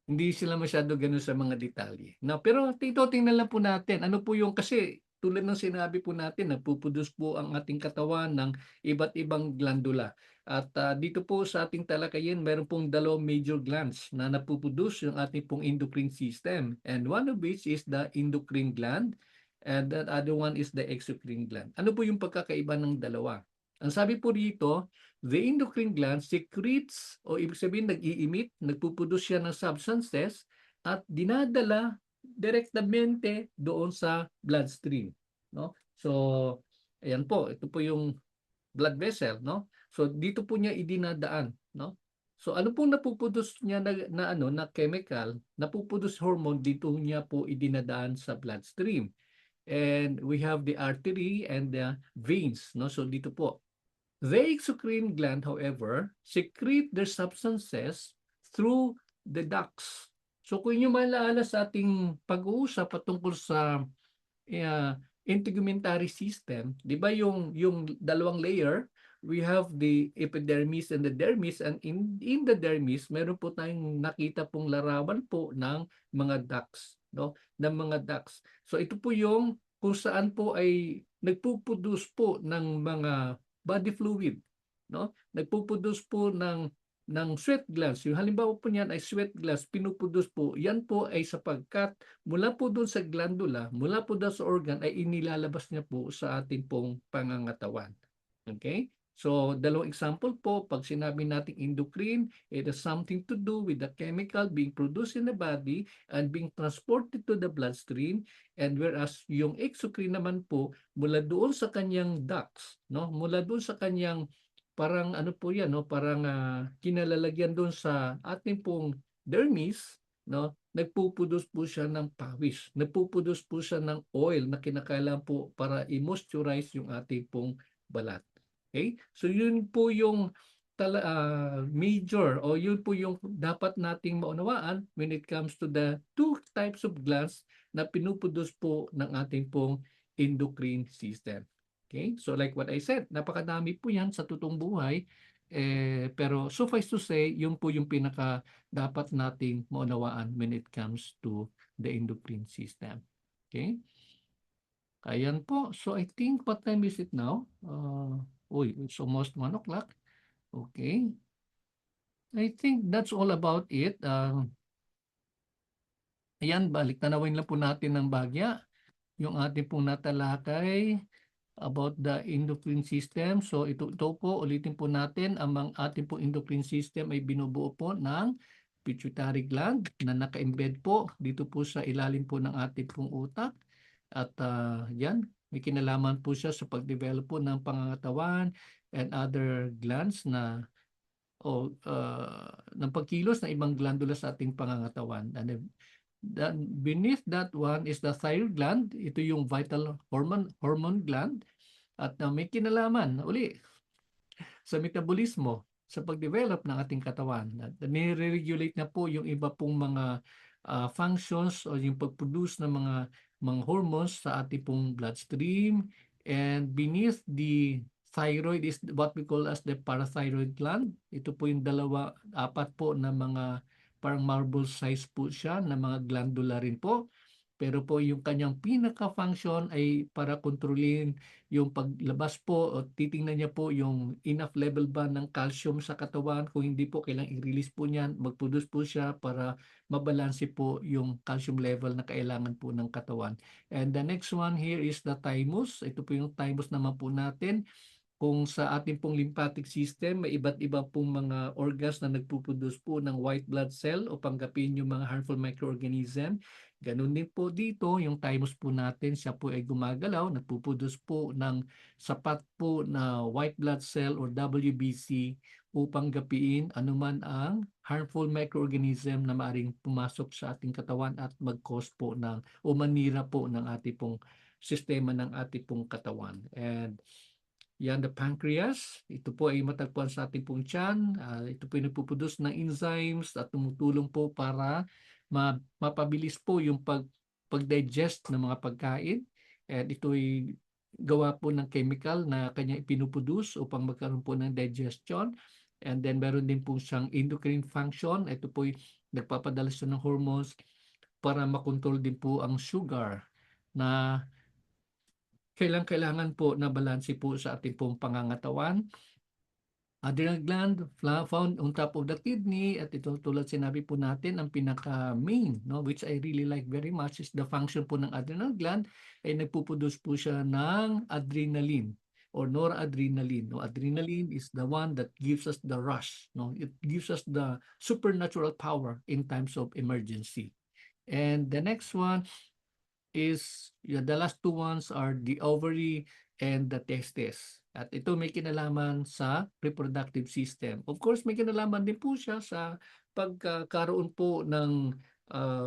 hindi sila masyado gano'n sa mga detalye. No, pero tingnan lang po natin ano po yung kasi tulad ng sinabi po natin nagpo-produce po ang ating katawan ng iba't ibang glandula. At dito po sa ating talakayin meron pong dalawang major glands na nagpo-produce yung ating pong endocrine system. And one of which is the endocrine gland and the other one is the exocrine gland. Ano po yung pagkakaiba ng dalawa? Ang sabi po dito, the endocrine gland secretes o ibig sabihin nag-i-emit, nagpo-produce siya ng substances at dinadala direktamente doon sa bloodstream, no? So, ayan po, ito po yung blood vessel, no? So dito po niya idinadaan, no? So ano pong napuproduce niya na chemical, napuproduce hormone dito niya po idinadaan sa bloodstream. And we have the artery and the veins, no? So dito po. The exocrine gland, however, secrete their substances through the ducts. So kung inyo maalala sa ating pag-uusap patungkol sa integumentary system, 'di ba yung dalawang layer, we have the epidermis and the dermis and in the dermis meron po tayong nakita pong larawan po ng mga ducts, no? Ng mga ducts. So ito po yung kung saan po ay nagpo-produce po ng mga body fluid, no? Nagpo-produce po ng sweat glands. Yung halimbawa po niyan ay sweat glands, pinuproduce po. Yan po ay sapagkat mula po doon sa glandula, mula po doon sa organ ay inilalabas niya po sa ating pong pangangatawan. Okay? So, dalawang example po, pag sinabi nating endocrine, it has something to do with the chemical being produced in the body and being transported to the bloodstream. And whereas yung exocrine naman po, mula doon sa kanyang ducts, no? Mula doon sa kanyang parang ano po yan, no? Parang kinalalagyan doon sa ating pong dermis, no? Nagpuproduce po siya ng pawis. Nagpuproduce po siya ng oil na kinakailangan po para i-moisturize yung ating pong balat. Okay? So yun po yung major o yun po yung dapat nating maunawaan when it comes to the two types of glands na pinuproduce po ng ating pong endocrine system. Okay? So like what I said, napakadami po yan sa totoong buhay. Pero suffice to say, yun po yung pinaka dapat nating maunawaan when it comes to the endocrine system. Okay? Ayan po. So I think what time is it now? It's almost 1 o'clock. Okay. I think that's all about it. Ayan, balik tanawin lang po natin ng bagya. Yung ating pong natalakay about the endocrine system. So ito po, ulitin po natin, ang ating po endocrine system ay binubuo po ng pituitary gland na naka-embed po dito po sa ilalim po ng ating pong utak. At yan, may kinalaman po siya sa pag-develop po ng pangangatawan and other glands na ng pagkilos ng ibang glandula sa ating pangangatawan. And then beneath that one is the thyroid gland. Ito yung vital hormone gland. At may kinalaman uli sa metabolismo, sa pag-develop ng ating katawan. Nire-regulate na po yung iba pong mga functions o yung pag-produce ng mga hormones sa ating pong bloodstream. And beneath the thyroid is what we call as the parathyroid gland. Ito po yung apat po na mga parang marble size po siya na mga glandula rin po. pero po yung kanyang pinaka-function ay para kontrolin yung paglabas po o titingnan niya po yung enough level ba ng calcium sa katawan. Kung hindi po, kailangang i-release po niyan, mag-produce po siya para mabalanse po yung calcium level na kailangan po ng katawan. And the next one here is the thymus. Ito po yung thymus naman po natin. Kung sa ating pong lymphatic system, may iba't iba pong mga organs na nagpuproduce po ng white blood cell o panggapin yung mga harmful microorganism. Ganun din po dito, yung thymus po natin, siya po ay gumagalaw, nagpuproduce po ng sapat po na white blood cell or WBC upang gapiin anuman ang harmful microorganism na maaring pumasok sa ating katawan at mag-cause po ng o manira po ng ating pong sistema ng ating pong katawan. And yan, the pancreas. Ito po ay matagpuan sa ating pong tiyan. Ito po ay nagpuproduce ng enzymes at tumutulong po para mapabilis po yung pag-digest ng mga pagkain. At ito ay gawa po ng chemical na kanya ipinuproduce upang magkaroon po ng digestion. And then meron din po siyang endocrine function. Ito po ay nagpapadala siya ng hormones para makontrol din po ang sugar na kailangan po na balanse po sa ating pong pangangatawan. Adrenal gland found on top of the kidney at ito tulad sinabi po natin ang pinaka-main, no, which I really like very much is the function po ng adrenal gland ay nagpuproduce po siya ng adrenaline or noradrenaline. No, adrenaline is the one that gives us the rush, no, it gives us the supernatural power in times of emergency. And the next one is the last two ones are the ovary and the testes. At ito may kinalaman sa reproductive system. Of course, may kinalaman din po siya sa pagkakaroon po ng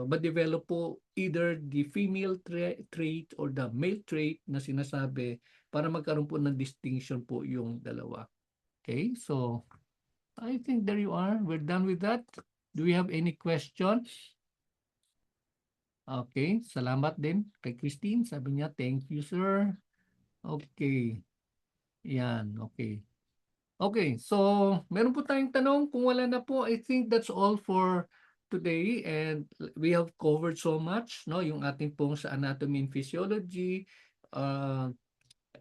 ma-develop po either the female trait or the male trait na sinasabi para magkaroon po ng distinction po yung dalawa. Okay, so I think there you are. We're done with that. Do we have any questions? Okay, salamat din kay Christine. Sabi niya, thank you, sir. Okay, yan, okay. Okay, so meron po tayong tanong. Kung wala na po, I think that's all for today. And we have covered so much, no? Yung ating pong sa anatomy and physiology.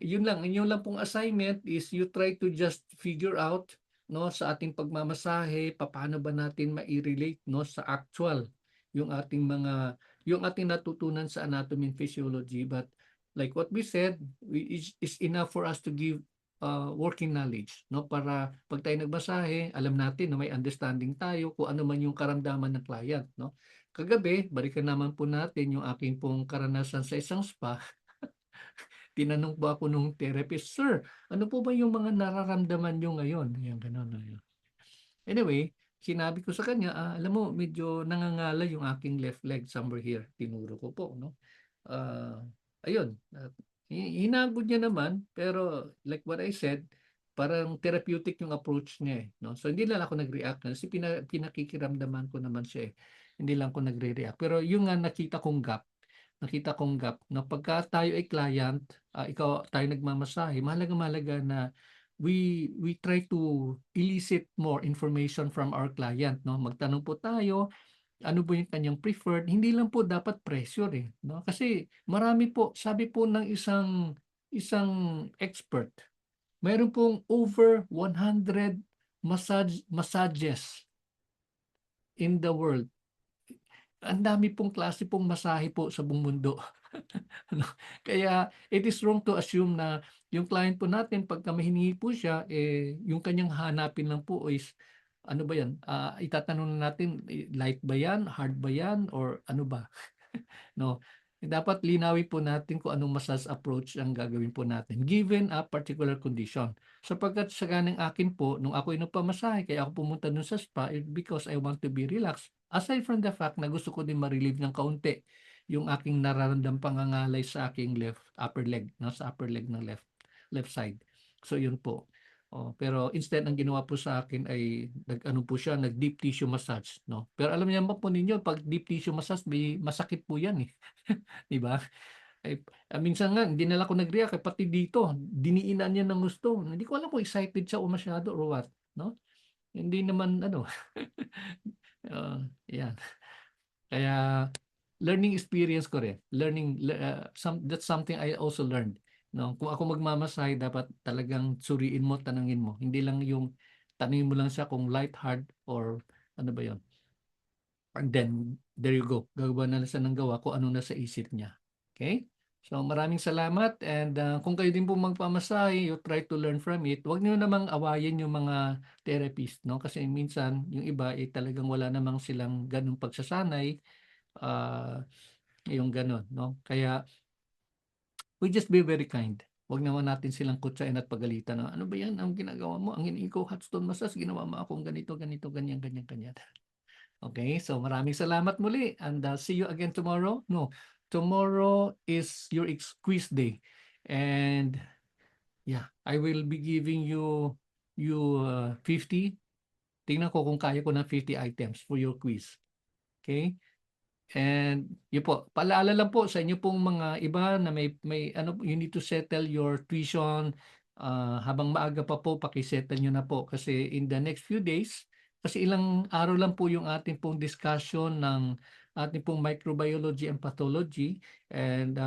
Yun lang pong assignment is you try to just figure out, no, sa ating pagmamasahe, paano ba natin mai-relate, no, sa actual yung ating natutunan sa anatomy and physiology. But like what we said, is enough for us to give working knowledge, no, para pag tayo nagbasahe, alam natin na may understanding tayo kung ano man yung karamdaman ng client, no. Kagabi, balikan naman po natin yung aking pong karanasan sa isang spa. Tinanong po ako nung therapist, "Sir, ano po ba yung mga nararamdaman niyo ngayon?" Yung gano'n, ayun. Anyway, sinabi ko sa kanya, "Alam mo medyo nangangalay yung aking left leg somewhere here." Tinuro ko po 'no. Ah, ayun, hinagod niya naman pero like what I said, parang therapeutic yung approach niya, eh, 'no. So hindi lang ako nag-react kasi pinakikiramdaman ko naman siya, eh. Hindi lang ako nagre-react. Pero yung nga nakita kong gap na pagka tayo ay client, tayo nagmamasahe, mahalagang-mahalaga na we try to elicit more information from our client, no? Magtanong po tayo, ano po yung kanyang preferred, hindi lang po dapat pressure, eh, no? Kasi marami po, sabi po ng isang isang expert, mayroon pong over 100 massages in the world. Ang dami pong klase pong masahe po sa buong mundo. Ano, kaya it is wrong to assume na yung client po natin pagka may hiningi po siya, eh, yung kanyang hahanapin lang po is ano ba 'yan, itatanong natin, light ba 'yan, hard ba 'yan, or ano ba? 'No? Dapat linawin po natin kung anong massage approach ang gagawin po natin given a particular condition. Sapagkat sa ganang akin po nung ako'y nagpamasahe kaya ako pumunta dun sa spa, because I want to be relaxed. Aside from the fact na gusto ko din ma-relieve ng kaunti yung aking nararamdamang pangangalay sa aking left upper leg, 'no, sa upper leg ng left side. So yun po. Pero instead ang ginawa po sa akin ay nag-ano po siya, nag-deep tissue massage, 'no. Pero alam niyo naman po ninyo 'pag deep tissue massage may masakit po 'yan, eh. 'Di ba? Minsan nga dinala ko nag-react, pati dito diniinan niya ng gusto. Hindi ko alam kung excited siya o masyado or what, 'no? Hindi naman ano, 'yan. Kaya learning experience ko rin. That's something I also learned. No? Kung ako magmamasahe, dapat talagang suriin mo, tanungin mo. Hindi lang yung tanungin mo lang siya kung light, hard, or ano ba yon. And then, there you go. Gagawa na lang siya ng gawa kung ano na sa isip niya. Okay? So, maraming salamat. And kung kayo din po magpamasahe, you try to learn from it. Huwag niyo namang awayin yung mga therapist, no? Kasi minsan, yung iba, talagang wala namang silang ganung pagsasanay. Yung ganon, no? Kaya, we just be very kind. Huwag naman natin silang kutsain at pagalitan. Ano ba yan? Ang ginagawa mo? Ang hinihingi ko, hot stone massage, ginawa mo akong ganito, ganito, ganyan, ganyan, ganyan. Okay, so maraming salamat muli and see you again tomorrow. No, tomorrow is your quiz day. And yeah, I will be giving you 50. Tingnan ko kung kaya ko ng 50 items for your quiz. Okay? And yun po, paalala lang po sa inyo pong mga iba na may ano, you need to settle your tuition habang maaga pa po, paki-settle nyo na po kasi in the next few days, kasi ilang araw lang po yung ating pong discussion ng ating pong microbiology and pathology and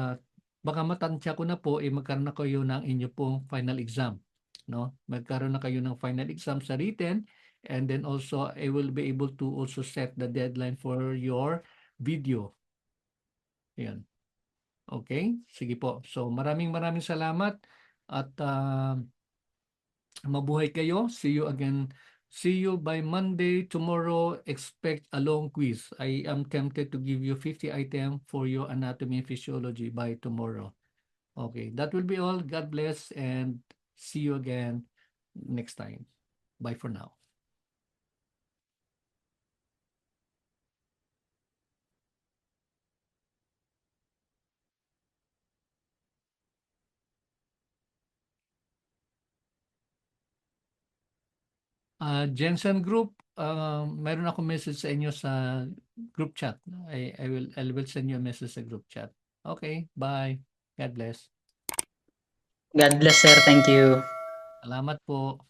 baka matansya ko na po magkaroon na kayo ng inyo pong final exam, no? Magkaroon na kayo ng final exam sa written and then also I will be able to also set the deadline for your video. Ayan. Okay? Sige po. So maraming maraming salamat at mabuhay kayo. See you again. See you by Monday. Tomorrow, expect a long quiz. I am tempted to give you 50 items for your anatomy and physiology by tomorrow. Okay, that will be all. God bless and see you again next time. Bye for now. Jensen Group, meron ako message sa inyo sa group chat. I will send you a message sa group chat. Okay, bye. God bless. God bless, sir. Thank you. Salamat po.